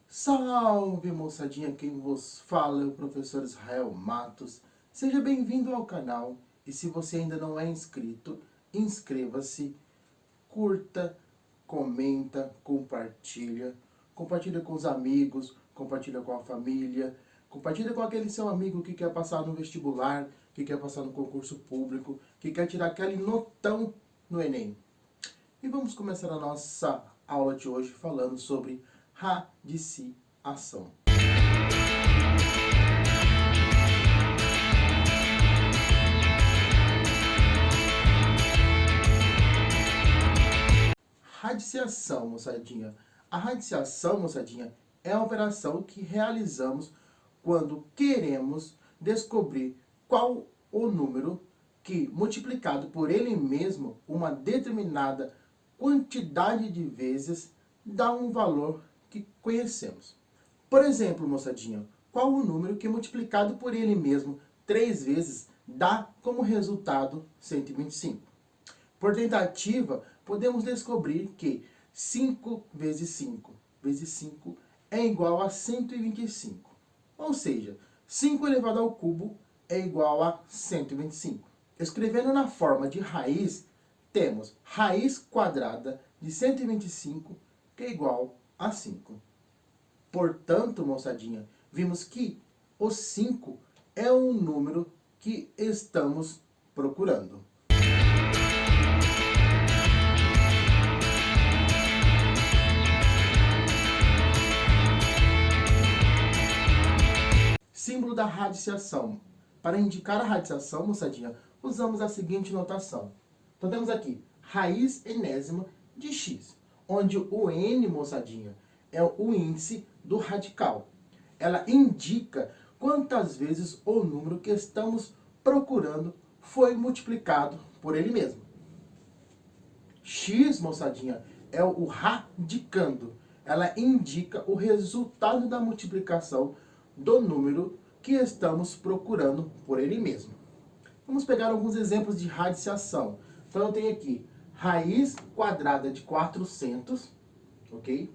Salve moçadinha, quem vos fala é o professor Israel Matos. Seja bem-vindo ao canal e se você ainda não é inscrito, inscreva-se, curta, comenta, compartilha. Compartilha com os amigos, compartilha com a família, compartilha com aquele seu amigo que quer passar no vestibular, que quer passar no concurso público, que quer tirar aquele notão no Enem. E vamos começar a nossa aula de hoje falando sobre radiciação. Radiciação, moçadinha. A radiciação, moçadinha, é a operação que realizamos quando queremos descobrir qual o número que, multiplicado por ele mesmo, uma determinada quantidade de vezes, dá um valor que conhecemos. Por exemplo, moçadinha, qual o número que multiplicado por ele mesmo 3 vezes dá como resultado 125? Por tentativa, podemos descobrir que 5 vezes 5 vezes 5 é igual a 125. Ou seja, 5 elevado ao cubo é igual a 125. Escrevendo na forma de raiz, temos raiz quadrada de 125, que é igual a 5. Portanto, moçadinha, vimos que o 5 é o número que estamos procurando. Símbolo da radiciação. Para indicar a radiciação, moçadinha, usamos a seguinte notação. Então temos aqui raiz enésima de x, onde o n, moçadinha, é o índice do radical. Ela indica quantas vezes o número que estamos procurando foi multiplicado por ele mesmo. X, moçadinha, é o radicando. Ela indica o resultado da multiplicação do número que estamos procurando por ele mesmo. Vamos pegar alguns exemplos de radiciação. Então eu tenho aqui raiz quadrada de 400, ok?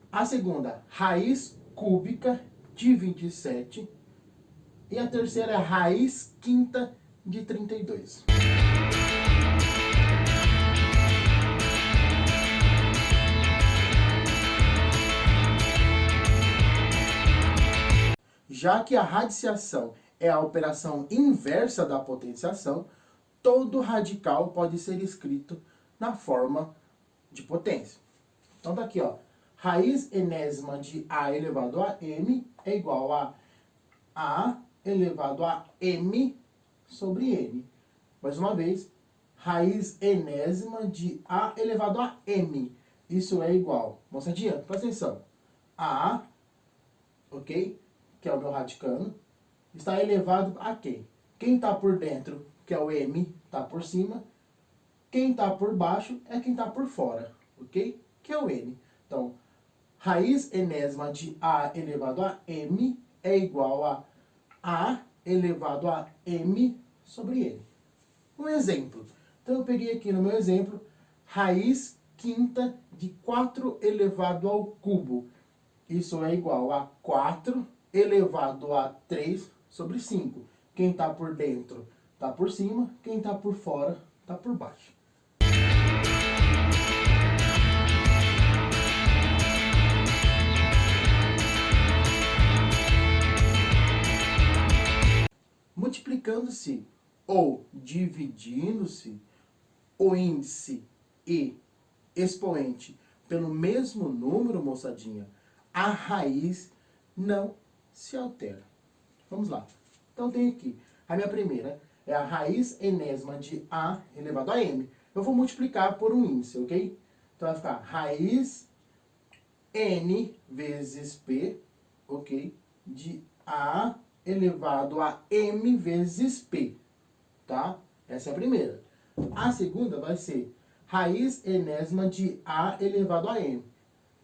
A segunda, raiz cúbica de 27. E a terceira é raiz quinta de 32. Já que a radiciação é a operação inversa da potenciação, todo radical pode ser escrito na forma de potência. Então tá aqui, ó. Raiz enésima de a elevado a m é igual a elevado a m sobre n. Mais uma vez, raiz enésima de a elevado a m. Isso é igual, moçadinha, presta atenção. A, ok? Que é o meu radicando, está elevado a quem? Quem está por dentro, que é o m, está por cima. Quem está por baixo é quem está por fora, ok? Que é o n. Então, raiz enésima de a elevado a m é igual a elevado a m sobre n. Um exemplo. Então, eu peguei aqui no meu exemplo, raiz quinta de 4 elevado ao cubo. Isso é igual a 4 elevado a 3 sobre 5. Quem está por dentro está por cima, quem está por fora está por baixo. Multiplicando-se ou dividindo-se o índice e expoente pelo mesmo número, moçadinha, a raiz não se altera. Vamos lá. Então tem aqui, a minha primeira é a raiz enésima de a elevado a m. Eu vou multiplicar por um índice, ok? Então vai ficar raiz n vezes p, ok? De a elevado a m vezes p, tá? Essa é a primeira. A segunda vai ser raiz enésima de A elevado a N.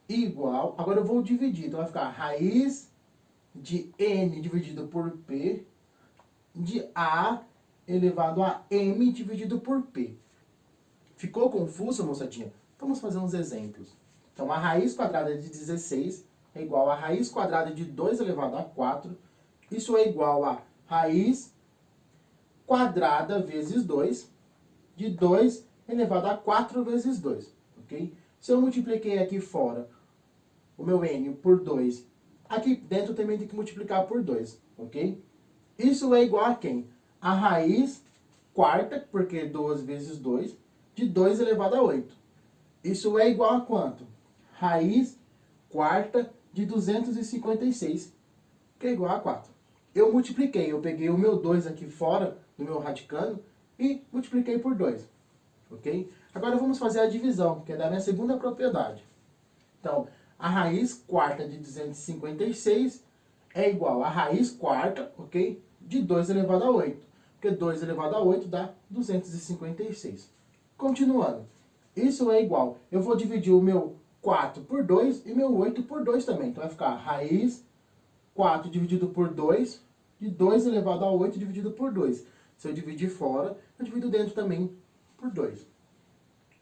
Igual, agora eu vou dividir, então vai ficar raiz de N dividido por P de A elevado a M dividido por P. Ficou confuso, moçadinha? Vamos fazer uns exemplos. Então, a raiz quadrada de 16 é igual a raiz quadrada de 2 elevado a 4. Isso é igual a raiz quadrada vezes 2 de 2 elevado a 4 vezes 2. Ok? Se eu multipliquei aqui fora o meu N por 2, aqui dentro também tem que multiplicar por 2. Ok? Isso é igual a quem? A raiz quarta, porque 2 vezes 2, de 2 elevado a 8. Isso é igual a quanto? Raiz quarta de 256, que é igual a 4. Eu multipliquei, eu peguei o meu 2 aqui fora do meu radicando e multipliquei por 2. Ok? Agora vamos fazer a divisão, que é da minha segunda propriedade. Então, a raiz quarta de 256 é igual a raiz quarta, ok? De 2 elevado a 8. Porque 2 elevado a 8 dá 256. Continuando. Isso é igual. Eu vou dividir o meu 4 por 2 e meu 8 por 2 também. Então vai ficar raiz 4 dividido por 2, de 2 elevado a 8 dividido por 2. Se eu dividir fora, eu divido dentro também por 2.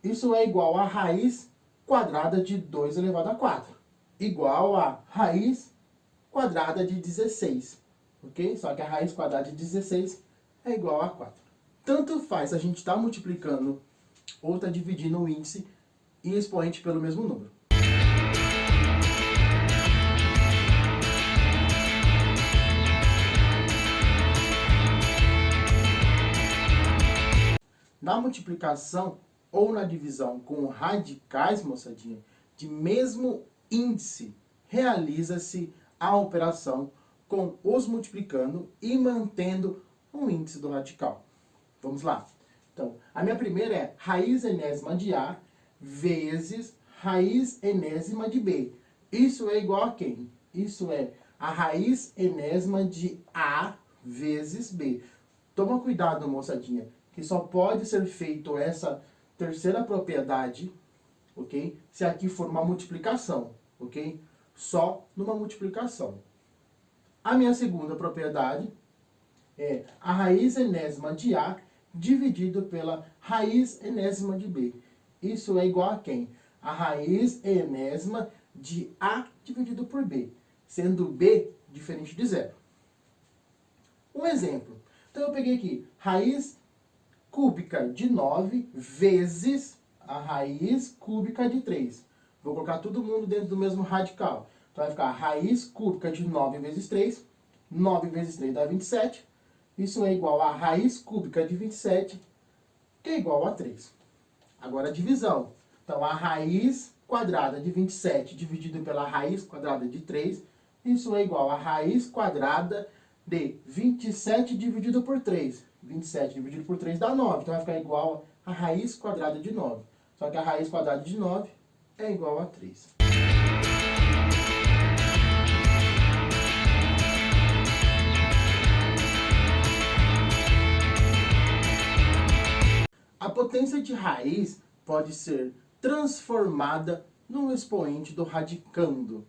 Isso é igual a raiz quadrada de 2 elevado a 4. Igual a raiz quadrada de 16. Ok? Só que a raiz quadrada de 16 é igual a 4. Tanto faz a gente estar multiplicando ou está dividindo o índice e expoente pelo mesmo número. Na multiplicação ou na divisão com radicais, moçadinha, de mesmo índice, realiza-se a operação com os multiplicando e mantendo o índice do radical. Vamos lá. Então, a minha primeira é raiz enésima de A vezes raiz enésima de B. Isso é igual a quem? Isso é a raiz enésima de A vezes B. Toma cuidado, moçadinha, que só pode ser feito essa terceira propriedade, ok? Se aqui for uma multiplicação, ok? Só numa multiplicação. A minha segunda propriedade é a raiz enésima de A dividido pela raiz enésima de B. Isso é igual a quem? A raiz enésima de A dividido por B, sendo B diferente de zero. Um exemplo. Então eu peguei aqui raiz cúbica de 9 vezes a raiz cúbica de 3. Vou colocar todo mundo dentro do mesmo radical. Então vai ficar raiz cúbica de 9 vezes 3. 9 vezes 3 dá 27. Isso é igual a raiz cúbica de 27, que é igual a 3. Agora a divisão. Então a raiz quadrada de 27 dividido pela raiz quadrada de 3, isso é igual a raiz quadrada de 27 dividido por 3. 27 dividido por 3 dá 9, então vai ficar igual a raiz quadrada de 9. Só que a raiz quadrada de 9 é igual a 3. A potência de raiz pode ser transformada num expoente do radicando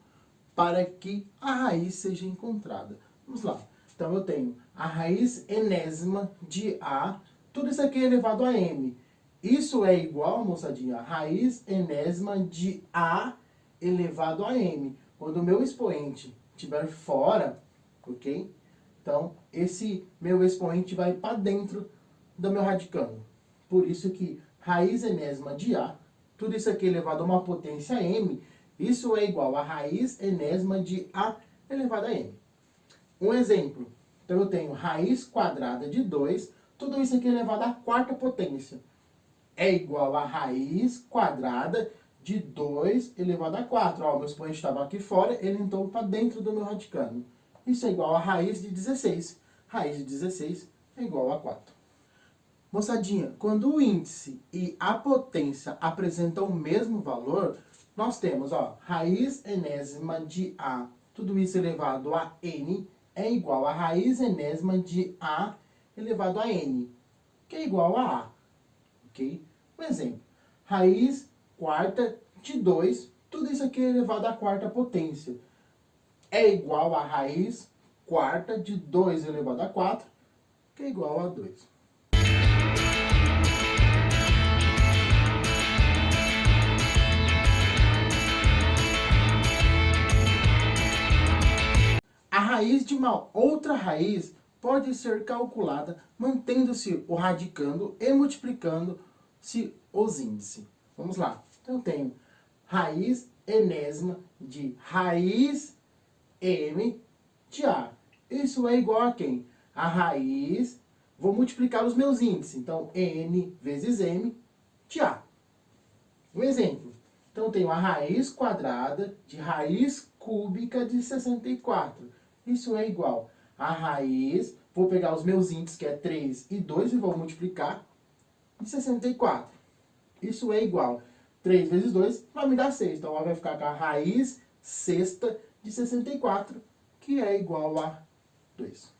para que a raiz seja encontrada. Vamos lá. Então eu tenho a raiz enésima de A, tudo isso aqui é elevado a M. Isso é igual, moçadinha, a raiz enésima de A elevado a M. Quando o meu expoente estiver fora, ok? Então, esse meu expoente vai para dentro do meu radicando. Por isso que raiz enésima de A, tudo isso aqui elevado a uma potência M, isso é igual a raiz enésima de A elevado a M. Um exemplo. Então eu tenho raiz quadrada de 2, tudo isso aqui elevado à quarta potência. É igual a raiz quadrada de 2 elevado a 4. Ó, o meu expoente estava aqui fora, ele entrou para dentro do meu radicando. Isso é igual a raiz de 16. Raiz de 16 é igual a 4. Moçadinha, quando o índice e a potência apresentam o mesmo valor, nós temos, ó, raiz enésima de A, tudo isso elevado a N, é igual a raiz enésima de A elevado a N, que é igual a A. Ok? Um exemplo. raiz quarta de 2, tudo isso aqui é elevado à quarta potência. É igual a raiz quarta de 2 elevado a 4, que é igual a 2. A raiz de uma outra raiz pode ser calculada mantendo-se o radicando e multiplicando-se os índices. Vamos lá. Então, eu tenho raiz enésima de raiz m de a. Isso é igual a quem? A raiz, vou multiplicar os meus índices. Então, n vezes m de a. Um exemplo. Então, eu tenho a raiz quadrada de raiz cúbica de 64. Isso é igual a raiz, vou pegar os meus índices, que é 3 e 2, e vou multiplicar, de 64. Isso é igual a 3 vezes 2, vai me dar 6. Então, vai ficar com a raiz sexta de 64, que é igual a 2.